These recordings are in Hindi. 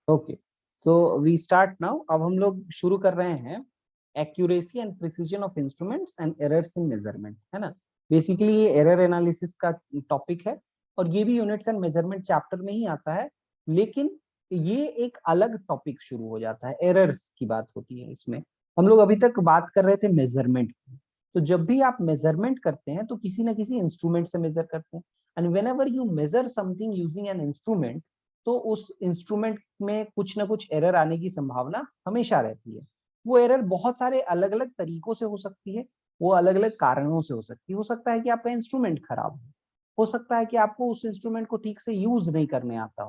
Okay, so we start now. अब हम लोग शुरू कर रहे हैं accuracy and precision of instruments and errors in measurement, है ना। बेसिकली ये एरर एनालिसिस का टॉपिक है और ये भी यूनिट्स एंड मेजरमेंट चैप्टर में ही आता है, लेकिन ये एक अलग टॉपिक शुरू हो जाता है। एरर्स की बात होती है इसमें। हम लोग अभी तक बात कर रहे थे मेजरमेंट की। तो जब भी आप मेजरमेंट करते हैं तो किसी ना किसी इंस्ट्रूमेंट से मेजर करते हैं, and whenever you measure something using an instrument, तो उस इंस्ट्रूमेंट में कुछ ना कुछ एरर आने की संभावना हमेशा रहती है। वो एरर बहुत सारे अलग अलग तरीकों से हो सकती है, वो अलग अलग कारणों से हो सकती है। हो सकता है कि आपका इंस्ट्रूमेंट खराब हो सकता है कि आपको उस इंस्ट्रूमेंट को ठीक से यूज नहीं करने आता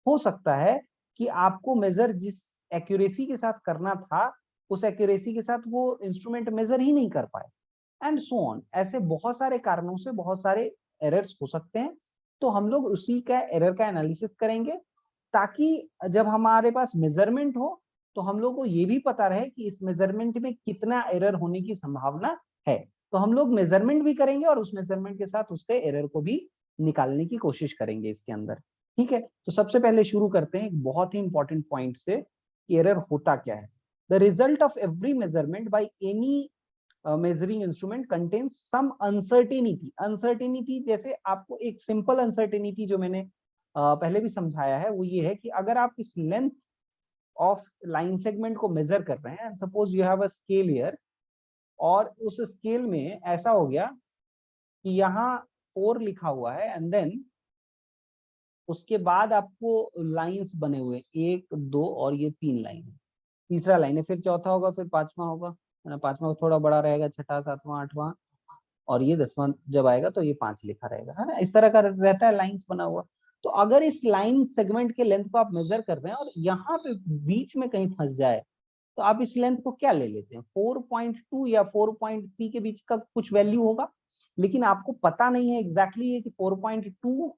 हो सकता है कि आपको मेजर जिस एक्यूरेसी के साथ करना था, उस एक्यूरेसी के साथ वो इंस्ट्रूमेंट मेजर ही नहीं कर पाए, एंड सो ऑन। ऐसे बहुत सारे कारणों से बहुत सारे एरर्स हो सकते हैं। तो हम लोग उसी का एरर का एनालिसिस करेंगे, ताकि जब हमारे पास मेजरमेंट हो तो हम लोग को ये भी पता रहे कि इस मेजरमेंट में कितना एरर होने की संभावना है। तो हम लोग मेजरमेंट भी करेंगे और उस मेजरमेंट के साथ उसके एरर को भी निकालने की कोशिश करेंगे इसके अंदर। ठीक है, तो सबसे पहले शुरू करते हैं एक बहुत ही इंपॉर्टेंट पॉइंट से कि एरर होता क्या है। The result of every measurement by any measuring instrument contains some uncertainty. Uncertainty जैसे आपको एक सिंपल अनसर्टेनिटी जो मैंने पहले भी समझाया है, वो ये है कि अगर आप इस लेंथ ऑफ लाइन सेगमेंट को मेजर कर रहे हैं, suppose you have a scale here, और उस स्केल में ऐसा हो गया कि यहाँ 4 लिखा हुआ है, एंड देन उसके बाद आपको लाइंस बने हुए 1 2 और ये 3 लाइन है। तीसरा लाइन है, फिर चौथा होगा, फिर पांचवा होगा, है ना। पांचवा थोड़ा बड़ा रहेगा, छठा सातवां आठवां, और ये 10वां जब आएगा तो ये 5 लिखा रहेगा, है ना। इस तरह का रहता है लाइंस बना हुआ। तो अगर इस लाइन सेगमेंट के लेंथ को आप मेजर कर रहे हैं और यहाँ पे बीच में कहीं फंस जाए, तो आप इस लेंथ को क्या ले लेते हैं, 4.2 या 4.3 के बीच का कुछ वैल्यू होगा। लेकिन आपको पता नहीं है एग्जैक्टली है कि 4.2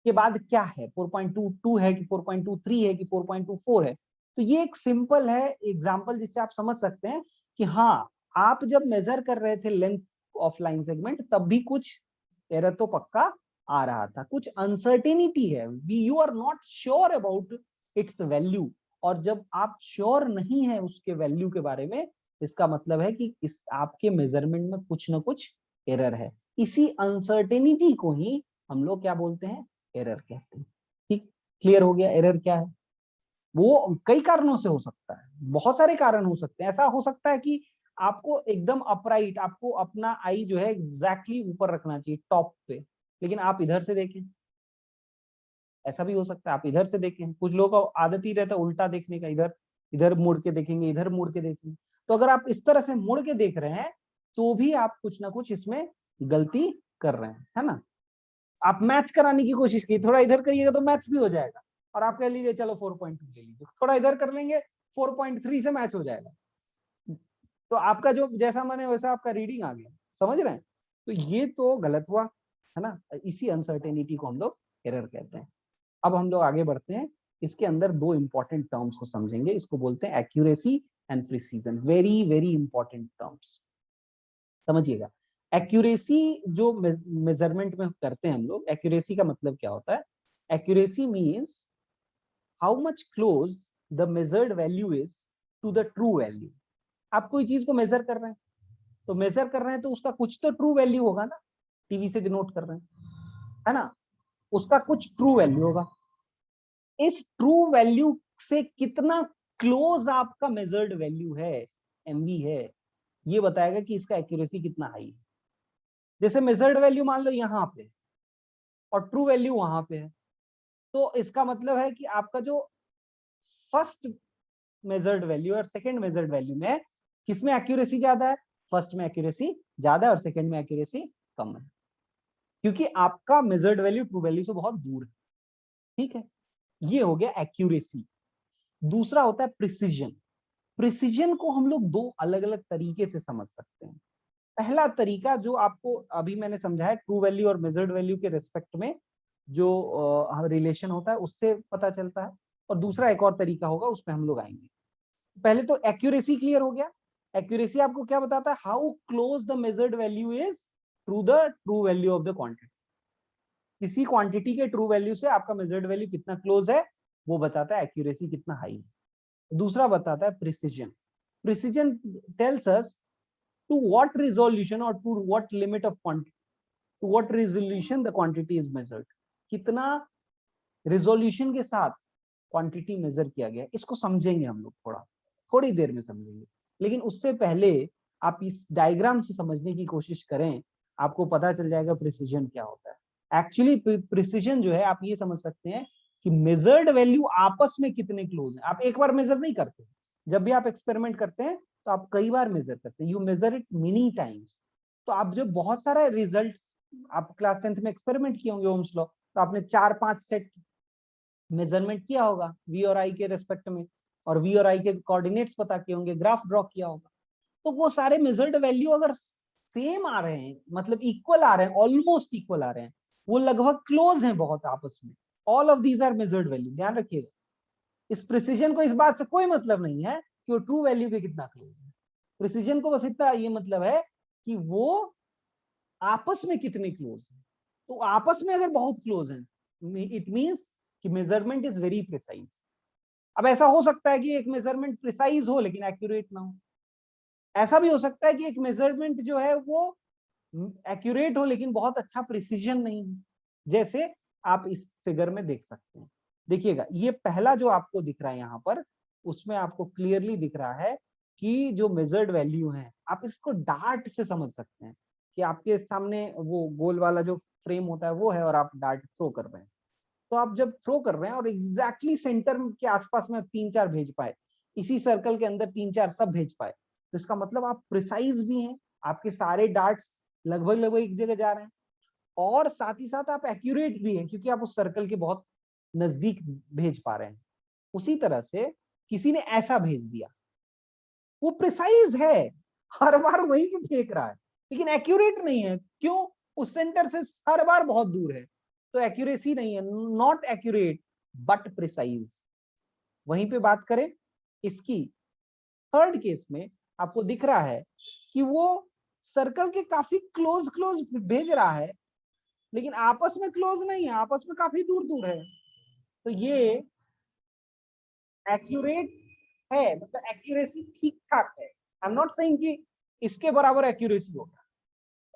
के बाद क्या है, 4.22 है कि 4.23 है कि 4.24 है। तो ये एक सिंपल है एग्जांपल जिससे आप समझ सकते हैं कि हाँ, आप जब मेजर कर रहे थे लेंथ ऑफ लाइन सेगमेंट, तब भी कुछ एरर तो पक्का आ रहा था, कुछ अनसर्टेनिटी है, you are not sure about its value. और जब आप श्योर नहीं है उसके वैल्यू के बारे में, इसका मतलब है कि इस आपके मेजरमेंट में कुछ ना कुछ एरर है। इसी अनसर्टेनिटी को ही हम लोग क्या बोलते हैं, एरर कहते हैं। ठीक, क्लियर हो गया एरर क्या है। वो कई कारणों से हो सकता है, बहुत सारे कारण हो सकते हैं। ऐसा हो सकता है कि आपको एकदम अपराइट, आपको अपना आई जो है एग्जैक्टली ऊपर रखना चाहिए टॉप पे, लेकिन आप इधर से देखें, ऐसा भी हो सकता है। आप इधर से देखें, कुछ लोगों का आदत ही रहता है उल्टा देखने का, इधर इधर मुड़ के देखेंगे, इधर मुड़ के देखेंगे। तो अगर आप इस तरह से मुड़ के देख रहे हैं, तो भी आप कुछ ना कुछ इसमें गलती कर रहे हैं, है ना। आप मैच कराने की कोशिश की, थोड़ा इधर करिएगा तो मैच भी हो जाएगा, और आप कह लीजिए चलो 4.2 ले लीजिए, थोड़ा इधर कर लेंगे 4.3 से मैच हो जाएगा। तो आपका जो जैसा माने वैसा आपका रीडिंग आ गया, समझ रहे हैं। तो ये तो गलत हुआ, है ना। इसी अनसर्टेनिटी को हम लोग एरर कहते हैं। अब हम लोग आगे बढ़ते हैं, इसके अंदर दो इंपॉर्टेंट टर्म्स को समझेंगे। इसको बोलते हैं accuracy and precision. Very very important terms, समझिएगा। एक्यूरेसी जो मेजरमेंट में करते हैं हम लोग, एक्यूरेसी का मतलब क्या होता है। Accuracy means how much close the measured value is to the true value. आप कोई चीज को मेजर कर रहे हैं, तो मेजर कर रहे हैं तो उसका कुछ तो ट्रू वैल्यू होगा ना। टीवी से डिनोट कर रहे हैं, है ना, उसका कुछ ट्रू वैल्यू होगा। इस ट्रू वैल्यू से कितना क्लोज आपका मेजर्ड वैल्यू है, एमवी है, ये बताएगा कि इसका एक्यूरेसी कितना हाई है। जैसे मेजर्ड वैल्यू मान लो यहाँ पे और ट्रू वैल्यू वहां पे है, तो इसका मतलब है कि आपका जो फर्स्ट मेजर्ड वैल्यू और सेकंड मेजर्ड वैल्यू में किसमें एक्यूरेसी ज्यादा है, फर्स्ट में एक्यूरेसी ज्यादा है और सेकंड में एक्यूरेसी कम है, क्योंकि आपका मेजर्ड वैल्यू ट्रू वैल्यू से बहुत दूर है। ठीक है, ये हो गया एक्यूरेसी। दूसरा होता है प्रिसीजन। प्रिसीजन को हम लोग दो अलग अलग तरीके से समझ सकते हैं। पहला तरीका जो आपको अभी मैंने समझा है, ट्रू वैल्यू और मेजर्ड वैल्यू के रिस्पेक्ट में जो रिलेशन होता है उससे पता चलता है, और दूसरा एक और तरीका होगा, उस पर हम लोग आएंगे। पहले तो एक्यूरेसी क्लियर हो गया। एक्यूरेसी आपको क्या बताता है, how close the measured value is to the true value of the quantity. किसी क्वांटिटी के ट्रू वैल्यू से आपका मेजर्ड वैल्यू कितना क्लोज है, वो बताता है एक्यूरेसी कितना हाई है। दूसरा बताता है precision. Precision tells us to what resolution और to what limit of quantity, to what resolution the quantity is measured, कितना रिजोल्यूशन के साथ क्वांटिटी मेजर किया गया। इसको समझेंगे हम लोग थोड़ी देर में समझेंगे, लेकिन उससे पहले आप इस डायग्राम से समझने की कोशिश करें, आपको पता चल जाएगा प्रिसिजन क्या होता है। एक्चुअली प्रिसिजन जो है आप ये समझ सकते हैं कि मेजर्ड वैल्यू आपस में कितने क्लोज है। आप एक बार मेजर नहीं करते, जब भी आप एक्सपेरिमेंट करते हैं तो आप कई बार मेजर करते हैं, you measure it many times. तो आप जब बहुत सारा रिजल्ट, आप क्लास 10th में एक्सपेरिमेंट किए होंगे ओम्स लॉ, तो आपने 4-5 सेट मेजरमेंट किया होगा वी और आई के रेस्पेक्ट में, और वी और आई के कोऑर्डिनेट्स पता किए होंगे, ग्राफ ड्रॉ किया होगा। तो वो सारे मेजर्ड वैल्यू अगर सेम आ रहे हैं, मतलब इक्वल आ रहे हैं, ऑलमोस्ट इक्वल आ रहे हैं, वो लगभग क्लोज हैं बहुत आपस में, all of these are measured value. ध्यान रखिएगा, इस प्रिसिजन को इस बात से कोई मतलब नहीं है कि वो ट्रू वैल्यू के कितना क्लोज है। प्रिसिजन को बस इतना ये मतलब है कि वो आपस में कितने क्लोज है। तो आपस में अगर बहुत क्लोज है, इट मींस कि मेजरमेंट इज वेरी प्रिसाइज। अब ऐसा हो सकता है कि एक मेजरमेंट प्रिसाइज हो लेकिन एक्यूरेट ना हो, ऐसा भी हो सकता है कि एक मेजरमेंट जो है वो एक्यूरेट हो लेकिन बहुत अच्छा प्रिसीजन नहीं हो, जैसे आप इस फिगर में देख सकते हैं। देखिएगा, ये पहला जो आपको दिख रहा है यहाँ पर, उसमें आपको क्लियरली दिख रहा है कि जो मेजर्ड वैल्यू है, आप इसको डार्ट से समझ सकते हैं कि आपके सामने वो गोल वाला जो फ्रेम होता है वो है और आप डार्ट थ्रो कर रहे हैं। तो आप जब थ्रो कर रहे हैं और एग्जैक्टली सेंटर के आसपास में 3-4 भेज पाए, इसी सर्कल के अंदर 3-4 सब भेज पाए, तो इसका मतलब आप प्रिसाइज भी हैं, आपके सारे डार्ट्स लगभग लगभग एक जगह जा रहे हैं, और साथ ही साथ आप एक्यूरेट भी हैं क्योंकि आप उस सर्कल के बहुत नजदीक भेज पा रहे हैं। उसी तरह से किसी ने ऐसा भेज दिया, वो प्रिसाइज है, हर बार वहीं पे फेंक रहा है, लेकिन एक्यूरेट नहीं है। क्यों? उस सेंटर से हर बार बहुत दूर है, तो एक्यूरेसी नहीं है, नॉट एक्यूरेट बट प्रिसाइज। वहीं पे बात करें इसकी थर्ड केस में, आपको दिख रहा है कि वो सर्कल के काफी क्लोज क्लोज भेज रहा है, लेकिन आपस में क्लोज नहीं है, आपस में काफी दूर दूर है। तो ये एक्यूरेट है, मतलब एक्यूरेसी ठीक ठाक है। आई एम नॉट सेइंग कि इसके बराबर एक्यूरेसी होगा,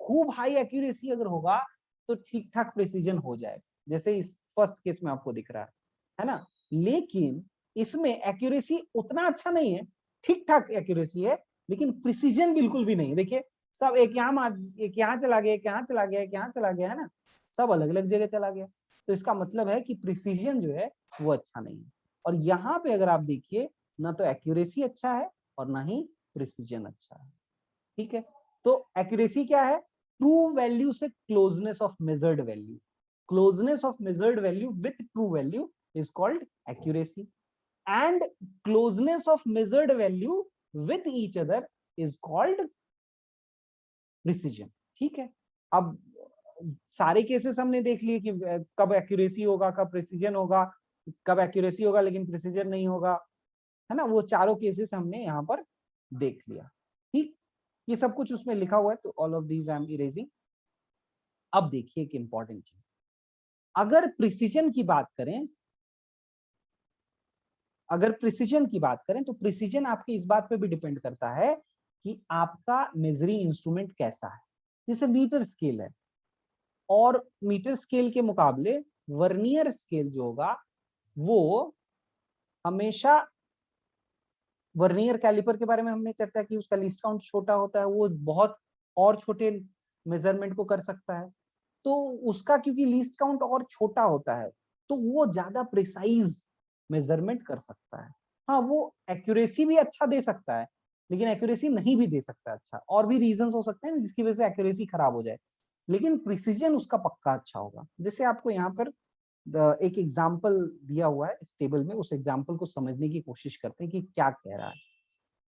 खूब हाई एक्यूरेसी अगर होगा तो ठीक ठाक प्रिसीजन हो जाएगा, जैसे इस फर्स्ट केस में आपको दिख रहा है ना। लेकिन इसमें एक्यूरेसी उतना अच्छा नहीं है, ठीक ठाक एक्यूरेसी है, लेकिन प्रिसीजन बिल्कुल भी नहीं। देखिए, सब एक यहाँ चला गया, एक यहाँ चला गया, एक यहाँ चला गया, है ना, सब अलग अलग जगह चला गया। तो इसका मतलब है कि प्रिसीजन जो है वो अच्छा नहीं है। और यहाँ पे अगर आप देखिए, ना तो एक्यूरेसी अच्छा है और ना ही प्रिसीजन अच्छा है। ठीक है, तो एक्यूरेसी क्या है? ट्रू वैल्यू से closeness of measured value, closeness of measured value with true value is called accuracy, and closeness of measured value with each other is called precision. ठीक है, अब सारे केसेस हमने देख लिए कि कब एक्यूरेसी होगा, कब प्रिसिजन होगा, कब एक्यूरेसी होगा लेकिन प्रिसिजन नहीं होगा, है ना, वो चारों केसेस हमने यहाँ पर देख लिया। ठीक, ये सब कुछ उसमें लिखा हुआ है, तो all of these I am erasing. अब देखिए एक इंपॉर्टेंट चीज, अगर प्रिसीजन की बात करें, अगर प्रिसीजन की बात करें तो प्रिसीजन आपके इस बात पे भी डिपेंड करता है कि आपका मेजरिंग इंस्ट्रूमेंट कैसा है। जैसे मीटर स्केल है, और मीटर स्केल के मुकाबले वर्नियर स्केल जो होगा वो हमेशा, वर्नियर कैलिपर के बारे में हमने चर्चा की, उसका लीस्ट काउंट छोटा होता है, वो बहुत और छोटे मेजरमेंट को कर सकता है। तो उसका क्योंकि लीस्ट काउंट और छोटा होता है, तो वो ज्यादा प्रिसाइज मेजरमेंट कर सकता है। हाँ, वो एक्यूरेसी भी अच्छा दे सकता है, लेकिन एक्यूरेसी नहीं भी दे सकता अच्छा, और भी रीजंस हो सकते हैं जिसकी वजह से एक्यूरेसी खराब हो जाए, लेकिन प्रिसीजन उसका पक्का अच्छा होगा। जैसे आपको यहाँ पर एक एग्जाम्पल दिया हुआ है इस टेबल में, उस एग्जाम्पल को समझने की कोशिश करते हैं कि क्या कह रहा है।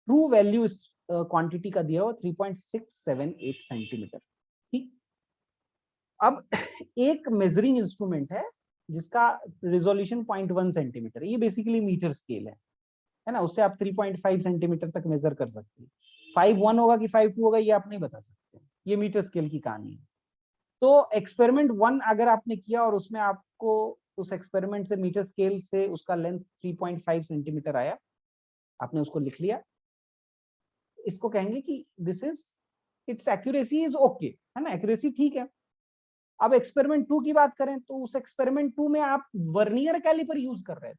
ट्रू वैल्यू इस क्वांटिटी का दिया हुआ 3.678 सेंटीमीटर। ठीक, अब एक मेजरिंग इंस्ट्रूमेंट है जिसका रिजोल्यूशन 0.1 सेंटीमीटर, ये बेसिकली मीटर स्केल है ना, उससे आप 3.5 सेंटीमीटर तक मेजर कर सकते हैं। 5.1 होगा कि 5.2 होगा ये आप नहीं बता सकते, ये मीटर स्केल की कहानी है। तो एक्सपेरिमेंट 1 अगर आपने किया और उसमें आपको उस एक्सपेरिमेंट से मीटर स्केल से उसका लेंथ 3.5 सेंटीमीटर आया, आपने उसको लिख लिया, इसको कहेंगे कि this is it's accuracy is okay, है ना, एक्यूरेसी ठीक है। अब एक्सपेरिमेंट 2 की बात करें तो उस एक्सपेरिमेंट 2 में आप वर्नियर कैलिपर यूज कर रहे थे,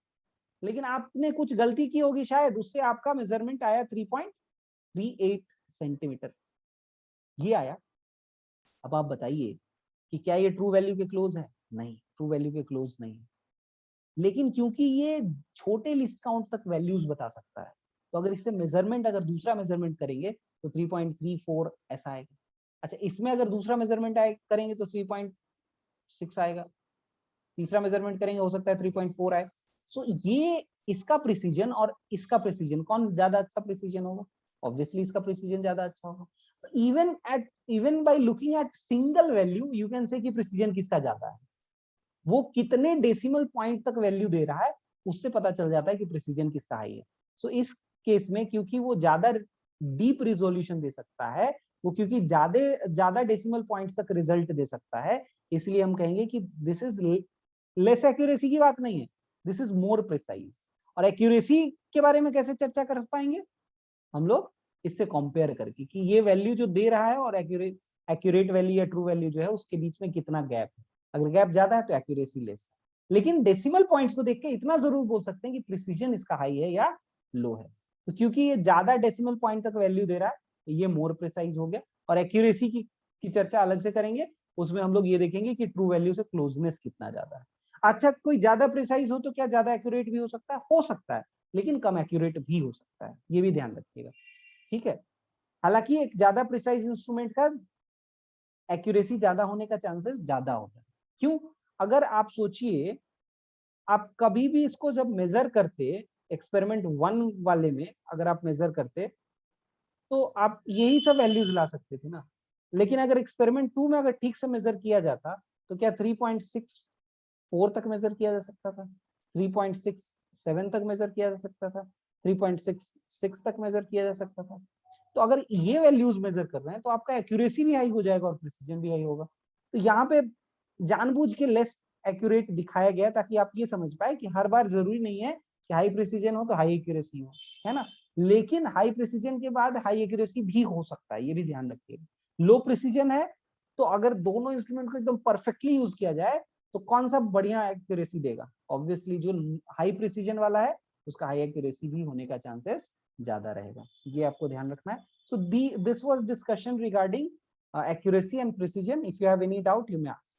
लेकिन आपने कुछ गलती की होगी शायद, उससे आपका मेजरमेंट आया 3.38 सेंटीमीटर, ये आया। अब आप बताइए कि क्या ये ट्रू वैल्यू के क्लोज है? नहीं, ट्रू वैल्यू के क्लोज नहीं है, लेकिन क्योंकि ये छोटे लिस्ट काउंट तक वैल्यूज बता सकता है, तो अगर इससे मेजरमेंट, अगर दूसरा मेजरमेंट करेंगे तो 3.34 ऐसा आएगा। अच्छा, इसमें अगर दूसरा मेजरमेंट करेंगे तो 3.6 आएगा, तीसरा मेजरमेंट करेंगे हो सकता है 3.4 आए। सो ये इसका प्रिसीजन और इसका प्रिसीजन, कौन ज्यादा अच्छा प्रिसीजन होगा? ऑब्वियसली इसका प्रिसीजन ज्यादा अच्छा होगा। Even by looking at single value you can say कि प्रिसीजन किसका ज्यादा है, वो कितने डेसिमल पॉइंट तक वैल्यू दे रहा है उससे पता चल जाता है कि प्रिसीजन किसका हाई है। सो इस केस में क्योंकि वो ज्यादा डीप रिजोल्यूशन दे सकता है, वो क्योंकि ज्यादा डेसिमल पॉइंट्स तक रिजल्ट दे सकता है, इसलिए हम कहेंगे कि दिस इज लेस एक्यूरेसी की बात नहीं है, दिस इज मोर प्रिसाइज। और एक्यूरेसी के बारे में कैसे चर्चा कर पाएंगे हम लोग? इससे कंपेयर करके कि ये वैल्यू जो दे रहा है और एक्यूरेट वैल्यू या ट्रू वैल्यू जो है उसके बीच में कितना गैप है। अगर गैप ज्यादा है तो एक्यूरेसी लेस है, लेकिन डेसिमल पॉइंट्स को देख के इतना जरूर बोल सकते हैं कि प्रिसीजन इसका हाई है या लो है। तो क्योंकि ये ज्यादा डेसिमल पॉइंट तक वैल्यू दे रहा है, ये मोर प्रिसाइज हो गया। और एक्यूरेसी की चर्चा अलग से करेंगे, उसमें हम लोग ये देखेंगे कि ट्रू वैल्यू से क्लोजनेस कितना ज्यादा है। अच्छा, कोई ज्यादा प्रिसाइज हो तो क्या ज्यादा एक्यूरेट भी हो सकता है, लेकिन कम एक्यूरेट भी हो सकता है, ये भी ध्यान रखिएगा, ठीक है। हालांकि एक ज्यादा प्रिसाइज इंस्ट्रूमेंट का एक्यूरेसी ज्यादा होने का चांसेस ज्यादा होता है। क्यों? अगर आप सोचिए, आप कभी भी इसको जब मेजर करते, एक्सपेरिमेंट 1 वाले में अगर आप मेजर करते तो आप यही सब वैल्यूज ला सकते थे ना, लेकिन अगर एक्सपेरिमेंट 2 में अगर ठीक से मेजर किया जाता तो क्या 3.64 तक मेजर किया जा सकता था, 3.67 तक मेजर किया जा सकता था, 3.66 तक मेजर किया जा सकता था। तो अगर ये वैल्यूज मेजर कर रहे हैं तो आपका एक्यूरेसी भी हाई हो जाएगा और प्रिसीजन भी हाई होगा। तो यहाँ पे जानबूझ के लेस एक्यूरेट दिखाया गया ताकि आप ये समझ पाए कि हर बार जरूरी नहीं है कि हाई प्रिसीजन हो तो हाई एक्यूरेसी हो, है ना, लेकिन हाई प्रिसीजन के बाद हाई एक्यूरेसी भी हो सकता है, ये भी ध्यान रखिएगा। लो प्रिसीजन है तो अगर दोनों इंस्ट्रूमेंट को एकदम परफेक्टली यूज किया जाए तो कौन सा बढ़िया एक्यूरेसी देगा? ऑब्वियसली जो हाई प्रिसीजन वाला है उसका हाई एक्यूरेसी भी होने का चांसेस ज्यादा रहेगा, ये आपको ध्यान रखना है। So this was discussion regarding accuracy and precision. If you have any doubt you may ask.